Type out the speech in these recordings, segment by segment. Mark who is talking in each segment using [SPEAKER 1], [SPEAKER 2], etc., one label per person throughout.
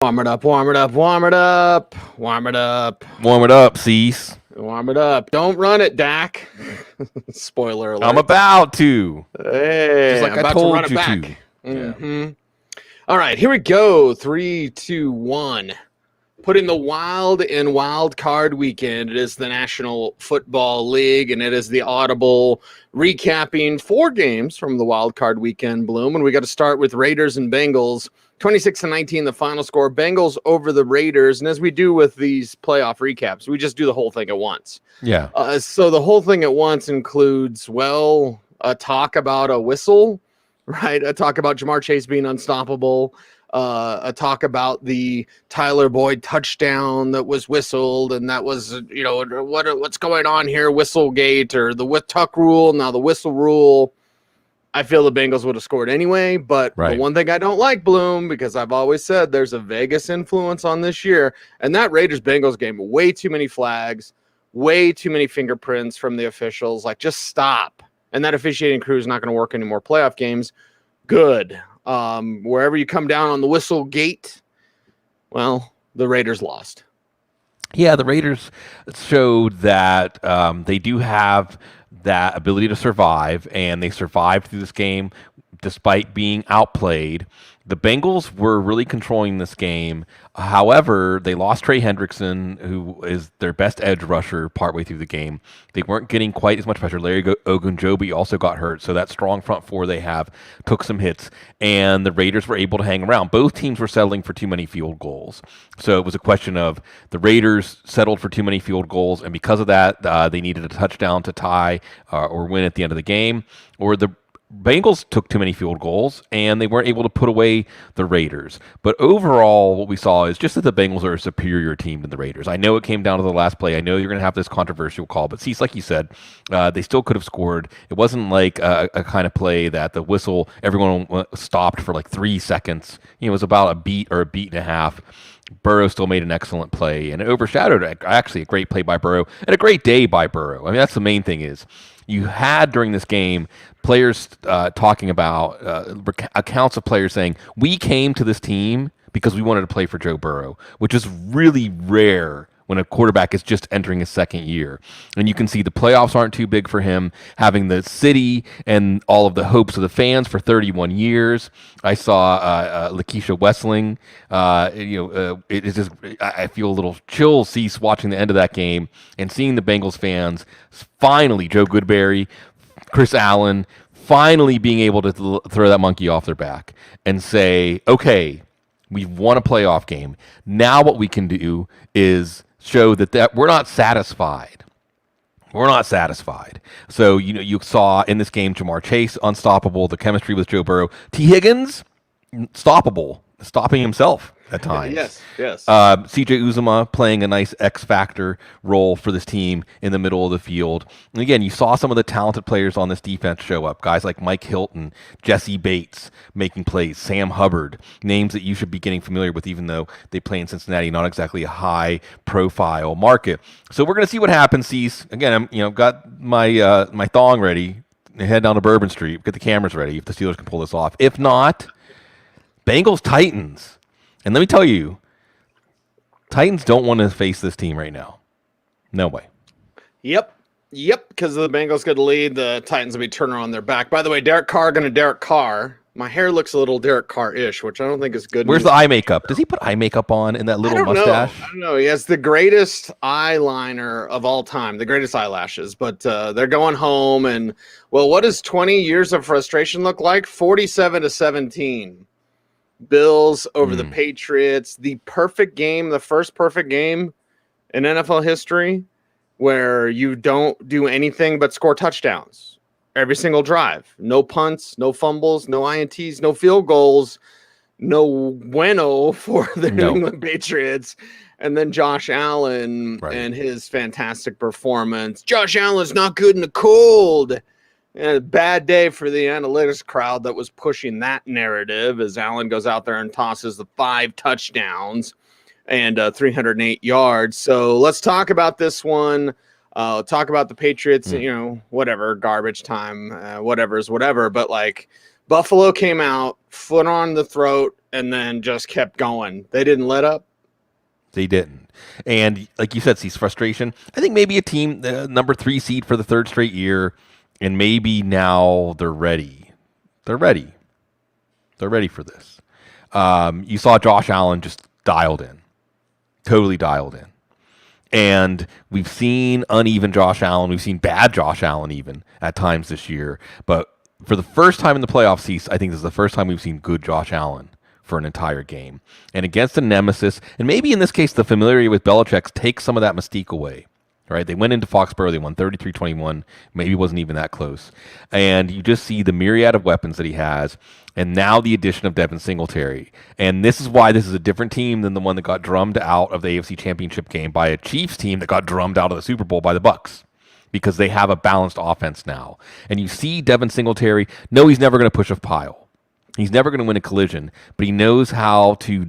[SPEAKER 1] Warm it up, warm it up, warm it up, warm it up.
[SPEAKER 2] Warm it up, Cease.
[SPEAKER 1] Warm it up. Don't run it, Dak. Spoiler alert.
[SPEAKER 2] I'm about to.
[SPEAKER 1] Hey,
[SPEAKER 2] Just like
[SPEAKER 1] I'm
[SPEAKER 2] I
[SPEAKER 1] about
[SPEAKER 2] told
[SPEAKER 1] to run it
[SPEAKER 2] you
[SPEAKER 1] back.
[SPEAKER 2] to.
[SPEAKER 1] Mm-hmm. All right, here we go. 3, 2, 1. Putting the wild in wild card weekend. It is the National Football League, and it is the Audible recapping 4 games from the wild card weekend, Bloom. And we got to start with Raiders and Bengals. 26-19, the final score. Bengals over the Raiders. And as we do with these playoff recaps, we just do the whole thing at once.
[SPEAKER 2] Yeah.
[SPEAKER 1] So the whole thing at once includes, well, a talk about a whistle, right? A talk about Jamar Chase being unstoppable. A talk about the Tyler Boyd touchdown that was whistled, and that was, you know, what's going on here, Whistlegate, or the tuck rule, now the whistle rule. I feel the Bengals would have scored anyway, but
[SPEAKER 2] Right.
[SPEAKER 1] The one thing I don't like, Bloom, because I've always said there's a Vegas influence on this year, and that Raiders-Bengals game, way too many flags, way too many fingerprints from the officials. Like, just stop. And that officiating crew is not going to work any more playoff games. Good. Wherever you come down on the whistle gate, well, the Raiders lost.
[SPEAKER 2] Yeah, the Raiders showed that they do have that ability to survive, and they survived through this game despite being outplayed. The Bengals were really controlling this game. However, they lost Trey Hendrickson, who is their best edge rusher partway through the game. They weren't getting quite as much pressure. Larry Ogunjobi also got hurt, so that strong front four they have took some hits, and the Raiders were able to hang around. Both teams were settling for too many field goals. So it was a question of the Raiders settled for too many field goals, and because of that, they needed a touchdown to tie or win at the end of the game, or the Bengals took too many field goals, and they weren't able to put away the Raiders. But overall, what we saw is just that the Bengals are a superior team than the Raiders. I know it came down to the last play. I know you're going to have this controversial call, but see, like you said, they still could have scored. It wasn't like a kind of play that the whistle, everyone stopped for like 3 seconds. You know, it was about a beat or a beat and a half. Burrow still made an excellent play, and it overshadowed actually a great play by Burrow and a great day by Burrow. I mean, that's the main thing is you had during this game players talking about accounts of players saying, we came to this team because we wanted to play for Joe Burrow, which is really rare when a quarterback is just entering his second year. And you can see the playoffs aren't too big for him, having the city and all of the hopes of the fans for 31 years. I saw Lakeisha Wessling. It is just, I feel a little chill cease watching the end of that game and seeing the Bengals fans finally, Joe Goodberry, Chris Allen, finally being able to throw that monkey off their back and say, okay, we've won a playoff game. Now what we can do is show that we're not satisfied. We're not satisfied. So, you saw in this game Jamar Chase unstoppable, the chemistry with Joe Burrow. T. Higgins, stoppable, stopping himself at times.
[SPEAKER 1] Yes.
[SPEAKER 2] C.J. Uzomah playing a nice X-factor role for this team in the middle of the field. And again, you saw some of the talented players on this defense show up. Guys like Mike Hilton, Jesse Bates making plays, Sam Hubbard, names that you should be getting familiar with even though they play in Cincinnati, not exactly a high-profile market. So we're going to see what happens, Cease. Again, I'm got my my thong ready, head down to Bourbon Street, get the cameras ready if the Steelers can pull this off. If not, Bengals Titans. And let me tell you, Titans don't want to face this team right now. No way.
[SPEAKER 1] Yep, because the Bengals get the lead. The Titans will be turning on their back. By the way, Derek Carr going to Derek Carr. My hair looks a little Derek Carr-ish, which I don't think is good.
[SPEAKER 2] Where's the eye makeup? Does he put eye makeup on in that little mustache?
[SPEAKER 1] I don't know. He has the greatest eyeliner of all time, the greatest eyelashes. But they're going home. And, well, what does 20 years of frustration look like? 47-17. Bills over the Patriots, the perfect game, the first perfect game in NFL history where you don't do anything but score touchdowns every single drive. No punts, no fumbles, no INTs, no field goals, no bueno for the New England Patriots. And then Josh Allen and his fantastic performance. Josh Allen's not good in the cold. And a bad day for the analytics crowd that was pushing that narrative as Allen goes out there and tosses the 5 touchdowns and 308 yards. So let's talk about this one. Talk about the Patriots, whatever, garbage time, whatever. But like Buffalo came out, foot on the throat, and then just kept going. They didn't let up.
[SPEAKER 2] They didn't. And like you said, sees frustration. I think maybe a team, number 3 seed for the 3rd straight year, and maybe now they're ready. They're ready. They're ready for this. You saw Josh Allen just dialed in, totally dialed in. And we've seen uneven Josh Allen. We've seen bad Josh Allen even at times this year. But for the first time in the playoffs, I think this is the first time we've seen good Josh Allen for an entire game. And against a nemesis, and maybe in this case, the familiarity with Belichick takes some of that mystique away. Right? They went into Foxborough, they won 33-21, maybe wasn't even that close. And you just see the myriad of weapons that he has, and now the addition of Devin Singletary. And this is why this is a different team than the one that got drummed out of the AFC Championship game by a Chiefs team that got drummed out of the Super Bowl by the Bucs. Because they have a balanced offense now. And you see Devin Singletary, no, he's never going to push a pile. He's never going to win a collision, but he knows how to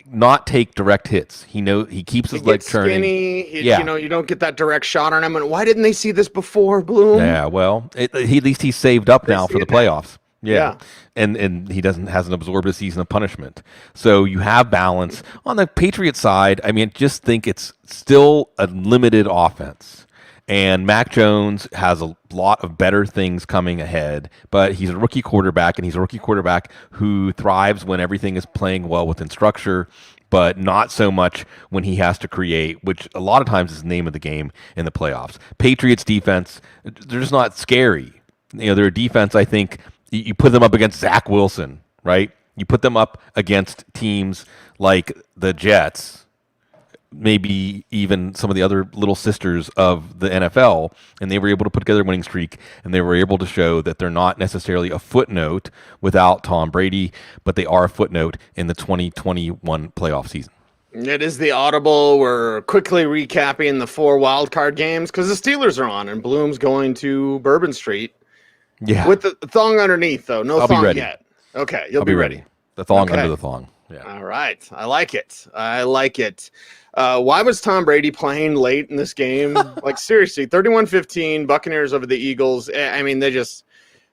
[SPEAKER 2] not take direct hits. He keeps his legs turning.
[SPEAKER 1] Skinny. You don't get that direct shot on him. And why didn't they see this before, Bloom?
[SPEAKER 2] Yeah, well, at least he's saved up now for the playoffs. Yeah. And he hasn't absorbed a season of punishment. So you have balance. On the Patriots side, I mean, just think it's still a limited offense. And Mac Jones has a lot of better things coming ahead, but he's a rookie quarterback, and he's a rookie quarterback who thrives when everything is playing well within structure, but not so much when he has to create, which a lot of times is the name of the game in the playoffs. Patriots defense, they're just not scary. They're a defense, I think, you put them up against Zach Wilson, right? You put them up against teams like the Jets, maybe even some of the other little sisters of the NFL, and they were able to put together a winning streak, and they were able to show that they're not necessarily a footnote without Tom Brady, but they are a footnote in the 2021 playoff season.
[SPEAKER 1] It is the Audible. We're quickly recapping the 4 wildcard games because the Steelers are on, and Bloom's going to Bourbon Street. Yeah. With the thong underneath, though. No thong yet. Okay, you'll be ready.
[SPEAKER 2] The thong under the thong.
[SPEAKER 1] Yeah. All right. I like it. Why was Tom Brady playing late in this game? Like, seriously, 31-15, Buccaneers over the Eagles. I mean, they just,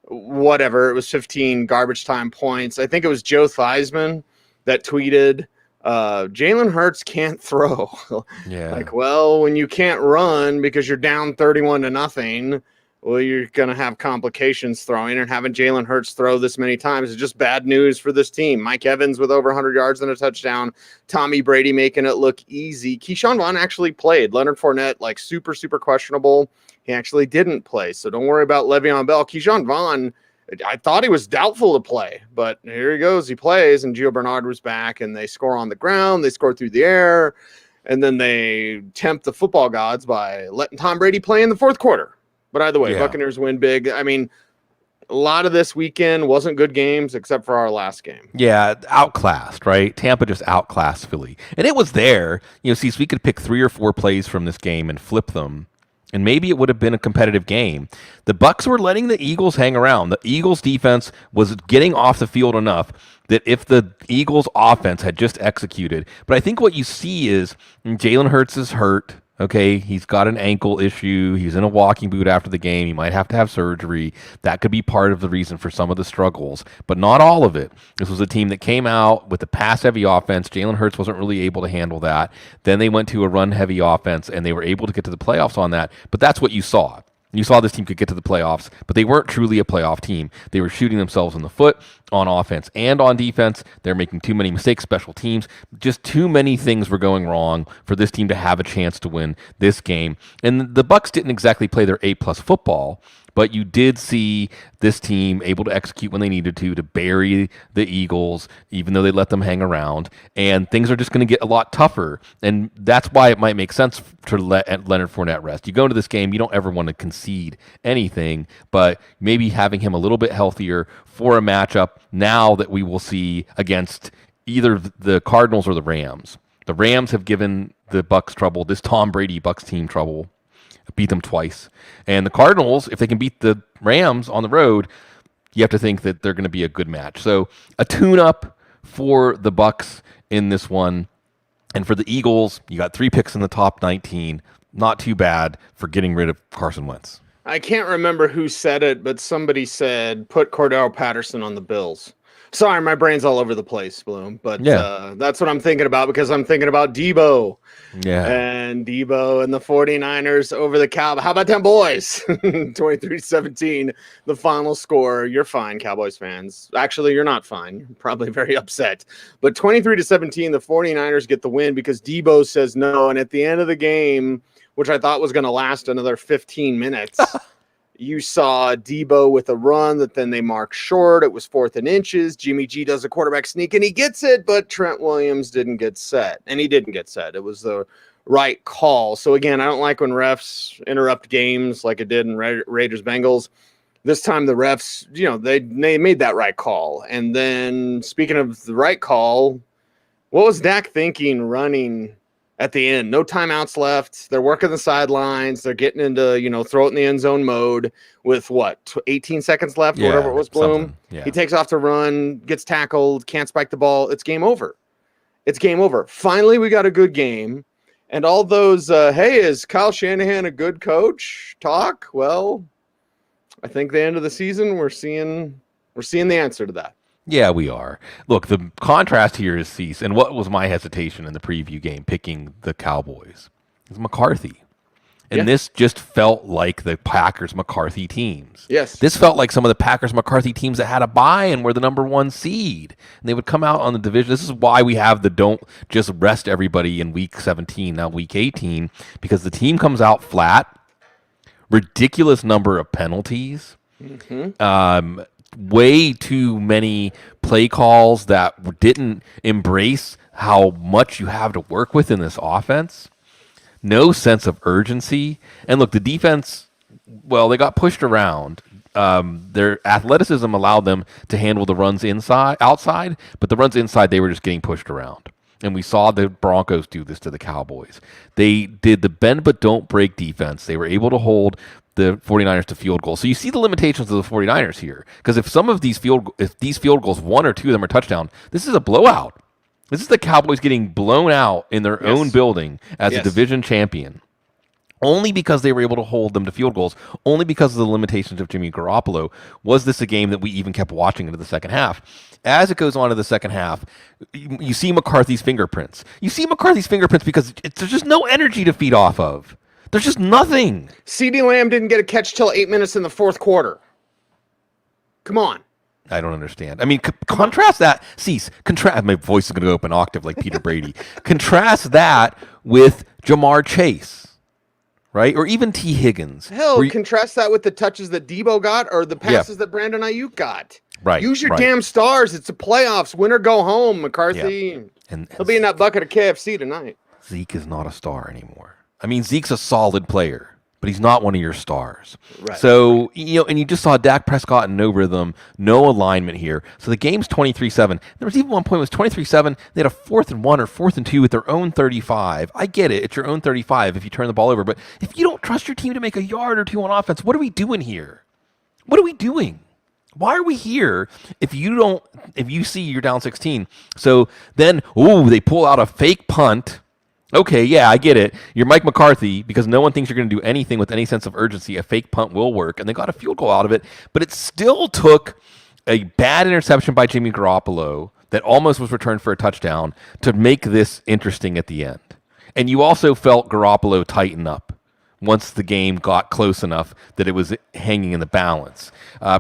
[SPEAKER 1] whatever. It was 15 garbage time points. I think it was Joe Theismann that tweeted, Jalen Hurts can't throw.
[SPEAKER 2] Yeah.
[SPEAKER 1] Like, well, when you can't run because you're down 31-0, well, you're going to have complications throwing, and having Jalen Hurts throw this many times is just bad news for this team. Mike Evans with over 100 yards and a touchdown. Tommy Brady making it look easy. Keyshawn Vaughn actually played. Leonard Fournette, like, super, super questionable. He actually didn't play, so don't worry about Le'Veon Bell. Keyshawn Vaughn, I thought he was doubtful to play, but here he goes. He plays, and Gio Bernard was back, and they score on the ground. They score through the air, and then they tempt the football gods by letting Tom Brady play in the fourth quarter. But either way, Buccaneers win big. I mean, a lot of this weekend wasn't good games except for our last game.
[SPEAKER 2] Yeah, outclassed, right? Tampa just outclassed Philly. And it was there. See, so we could pick 3 or 4 plays from this game and flip them, and maybe it would have been a competitive game. The Bucs were letting the Eagles hang around. The Eagles' defense was getting off the field enough that if the Eagles' offense had just executed. But I think what you see is Jalen Hurts is hurt. Okay, he's got an ankle issue. He's in a walking boot after the game. He might have to have surgery. That could be part of the reason for some of the struggles, but not all of it. This was a team that came out with a pass-heavy offense. Jalen Hurts wasn't really able to handle that. Then they went to a run-heavy offense, and they were able to get to the playoffs on that. But that's what you saw. You saw this team could get to the playoffs, but they weren't truly a playoff team. They were shooting themselves in the foot on offense and on defense. They're making too many mistakes, special teams. Just too many things were going wrong for this team to have a chance to win this game. And the Bucs didn't exactly play their A-plus football, but you did see this team able to execute when they needed to bury the Eagles, even though they let them hang around. And things are just going to get a lot tougher. And that's why it might make sense to let Leonard Fournette rest. You go into this game, you don't ever want to concede anything, but maybe having him a little bit healthier for a matchup now that we will see against either the Cardinals or the Rams. The Rams have given the Bucs trouble, this Tom Brady Bucs team trouble. Beat them twice. And the Cardinals, if they can beat the Rams on the road, you have to think that they're going to be a good match. So a tune-up for the Bucs in this one. And for the Eagles, you got 3 picks in the top 19. Not too bad for getting rid of Carson Wentz.
[SPEAKER 1] I can't remember who said it, but somebody said, put Cordell Patterson on the Bills. Sorry, my brain's all over the place, Bloom. But
[SPEAKER 2] Yeah.
[SPEAKER 1] that's what I'm thinking about because I'm thinking about Debo.
[SPEAKER 2] Yeah.
[SPEAKER 1] And Debo and the 49ers over the Cowboys. How about them boys? 23-17, the final score. You're fine, Cowboys fans. Actually, you're not fine. You're probably very upset. But 23-17, the 49ers get the win because Debo says no. And at the end of the game, which I thought was going to last another 15 minutes, you saw Debo with a run that then they marked short. It was 4th and inches. Jimmy G does a quarterback sneak and he gets it, but Trent Williams didn't get set. And he didn't get set. It was the right call. So again, I don't like when refs interrupt games like it did in Raiders Bengals. This time the refs, they made that right call. And then speaking of the right call, what was Dak thinking running at the end? No timeouts left. They're working the sidelines. They're getting into, throw it in the end zone mode with 18 seconds left, whatever it was, Bloom.
[SPEAKER 2] Yeah.
[SPEAKER 1] He takes off to run, gets tackled, can't spike the ball. It's game over. It's game over. Finally, we got a good game. And all those, hey, is Kyle Shanahan a good coach talk? Well, I think the end of the season, we're seeing the answer to that.
[SPEAKER 2] Yeah, we are. Look, the contrast here is Cecil, and what was my hesitation in the preview game picking the Cowboys? Is McCarthy. And this just felt like the Packers-McCarthy teams.
[SPEAKER 1] Yes.
[SPEAKER 2] This felt like some of the Packers-McCarthy teams that had a bye and were the number 1 seed. And they would come out on the division. This is why we have the don't just rest everybody in week 17, now week 18, because the team comes out flat, ridiculous number of penalties, way too many play calls that didn't embrace how much you have to work with in this offense. No sense of urgency. And look, the defense, well, they got pushed around. Their athleticism allowed them to handle the runs outside, but the runs inside, they were just getting pushed around. And we saw the Broncos do this to the Cowboys. They did the bend but don't break defense. They were able to hold the 49ers to field goals. So you see the limitations of the 49ers here. Because if these field goals, 1 or 2 of them are touchdown, this is a blowout. This is the Cowboys getting blown out in their own building as a division champion. Only because they were able to hold them to field goals, only because of the limitations of Jimmy Garoppolo, was this a game that we even kept watching into the second half. As it goes on to the second half, you see McCarthy's fingerprints. You see McCarthy's fingerprints because there's just no energy to feed off of. There's just nothing.
[SPEAKER 1] CeeDee Lamb didn't get a catch till 8 minutes in the 4th quarter. Come on.
[SPEAKER 2] I don't understand. I mean, contrast that. My voice is going to go up an octave like Peter Brady. Contrast that with Jamar Chase, right? Or even T. Higgins.
[SPEAKER 1] Hell, contrast that with the touches that Debo got or the passes that Brandon Ayuk got.
[SPEAKER 2] Right.
[SPEAKER 1] Use your damn stars. It's the playoffs. Win or go home, McCarthy.
[SPEAKER 2] Yeah. And
[SPEAKER 1] he'll be in that bucket of KFC tonight.
[SPEAKER 2] Zeke is not a star anymore. I mean, Zeke's a solid player, but he's not one of your stars.
[SPEAKER 1] Right.
[SPEAKER 2] So, and you just saw Dak Prescott in no rhythm, no alignment here. So the game's 23-7. There was even one point it was 23-7. They had a 4th and 1 or 4th and 2 at their own 35. I get it. It's your own 35 if you turn the ball over. But if you don't trust your team to make a yard or 2 on offense, what are we doing here? What are we doing? Why are we here if you see you're down 16? So then, they pull out a fake punt. Okay, yeah, I get it. You're Mike McCarthy because no one thinks you're going to do anything with any sense of urgency. A fake punt will work, and they got a field goal out of it. But it still took a bad interception by Jimmy Garoppolo that almost was returned for a touchdown to make this interesting at the end. And you also felt Garoppolo tighten up once the game got close enough that it was hanging in the balance.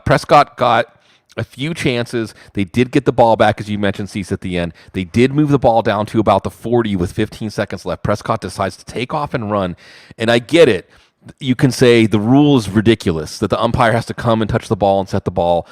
[SPEAKER 2] Prescott got a few chances. They did get the ball back, as you mentioned, Cecil, at the end. They did move the ball down to about the 40 with 15 seconds left. Prescott decides to take off and run. And I get it. You can say the rule is ridiculous, that the umpire has to come and touch the ball and set the ball.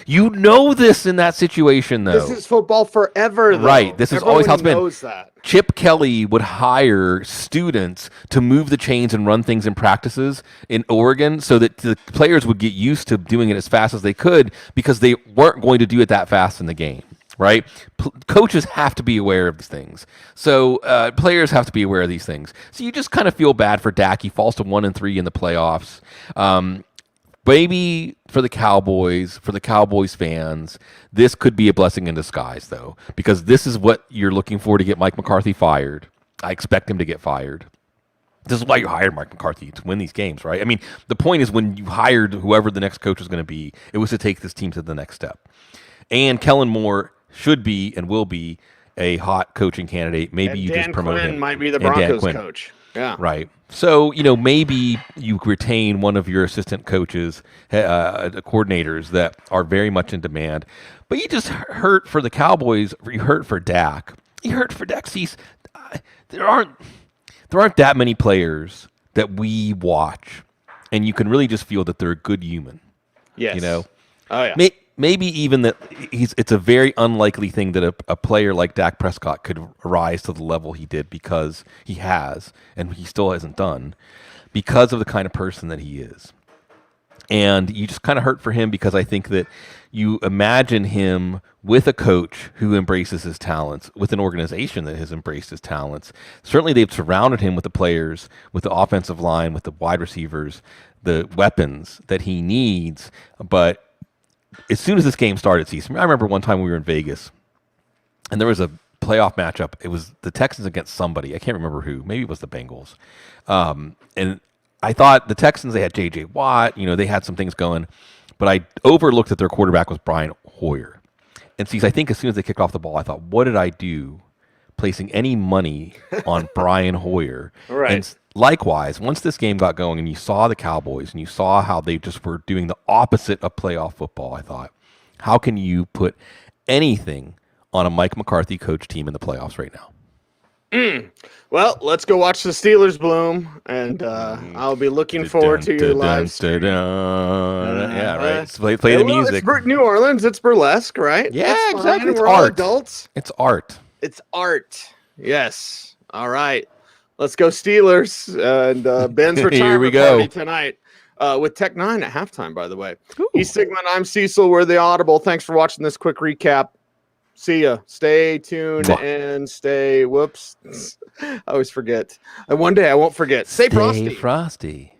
[SPEAKER 2] You know this in that situation, though.
[SPEAKER 1] This is football forever, though.
[SPEAKER 2] Right. This is always how it's been.
[SPEAKER 1] Knows that.
[SPEAKER 2] Chip Kelly would hire students to move the chains and run things in practices in Oregon so that the players would get used to doing it as fast as they could because they weren't going to do it that fast in the game. Right? Coaches have to be aware of these things. So players have to be aware of these things. So you just kind of feel bad for Dak. He falls to 1-3 in the playoffs. Maybe for the Cowboys fans, this could be a blessing in disguise, though, because this is what you're looking for to get Mike McCarthy fired. I expect him to get fired. This is why you hired Mike McCarthy, to win these games, right? I mean, the point is when you hired whoever the next coach was going to be, it was to take this team to the next step. And Kellen Moore should be and will be a hot coaching candidate. Maybe
[SPEAKER 1] And
[SPEAKER 2] you
[SPEAKER 1] Dan
[SPEAKER 2] just promote
[SPEAKER 1] Quinn
[SPEAKER 2] him.
[SPEAKER 1] might be the
[SPEAKER 2] And Dan
[SPEAKER 1] Broncos
[SPEAKER 2] Quinn.
[SPEAKER 1] coach. Yeah.
[SPEAKER 2] Right. So, maybe you retain one of your assistant coaches, coordinators that are very much in demand. But you just hurt for the Cowboys. You hurt for Dak. You hurt for Dak. See, there aren't that many players that we watch, and you can really just feel that they're a good human.
[SPEAKER 1] Yes.
[SPEAKER 2] Oh yeah. Maybe even that it's a very unlikely thing that a player like Dak Prescott could rise to the level he did, because he has, and he still hasn't done, because of the kind of person that he is. And you just kind of hurt for him, because I think that you imagine him with a coach who embraces his talents, with an organization that has embraced his talents. Certainly they've surrounded him with the players, with the offensive line, with the wide receivers, the weapons that he needs. But as soon as this game started, Cecil, I remember one time we were in Vegas, and there was a playoff matchup. It was the Texans against somebody. I can't remember who. Maybe it was the Bengals. And I thought the Texans, they had J.J. Watt. They had some things going. But I overlooked that their quarterback was Brian Hoyer. And Cecil, I think as soon as they kicked off the ball, I thought, what did I do placing any money on Brian Hoyer?
[SPEAKER 1] Right.
[SPEAKER 2] And likewise, once this game got going and you saw the Cowboys and you saw how they just were doing the opposite of playoff football, I thought, how can you put anything on a Mike McCarthy coach team in the playoffs right now?
[SPEAKER 1] Well, let's go watch the Steelers bloom, and I'll be looking forward to your live stream.
[SPEAKER 2] Yeah, right. Play the music.
[SPEAKER 1] It's New Orleans. It's burlesque, right?
[SPEAKER 2] Yeah, exactly. It's
[SPEAKER 1] We're
[SPEAKER 2] art.
[SPEAKER 1] all adults.
[SPEAKER 2] It's art.
[SPEAKER 1] It's art. Yes. All right. Let's go Steelers, and Ben's retirement party tonight with Tech 9 at halftime, by the way.
[SPEAKER 2] Ooh.
[SPEAKER 1] He's Sigmund. I'm Cecil. We're the Audible. Thanks for watching this quick recap. See ya. Stay tuned and stay. Whoops. I always forget. And one day I won't forget. Stay frosty.
[SPEAKER 2] Frosty.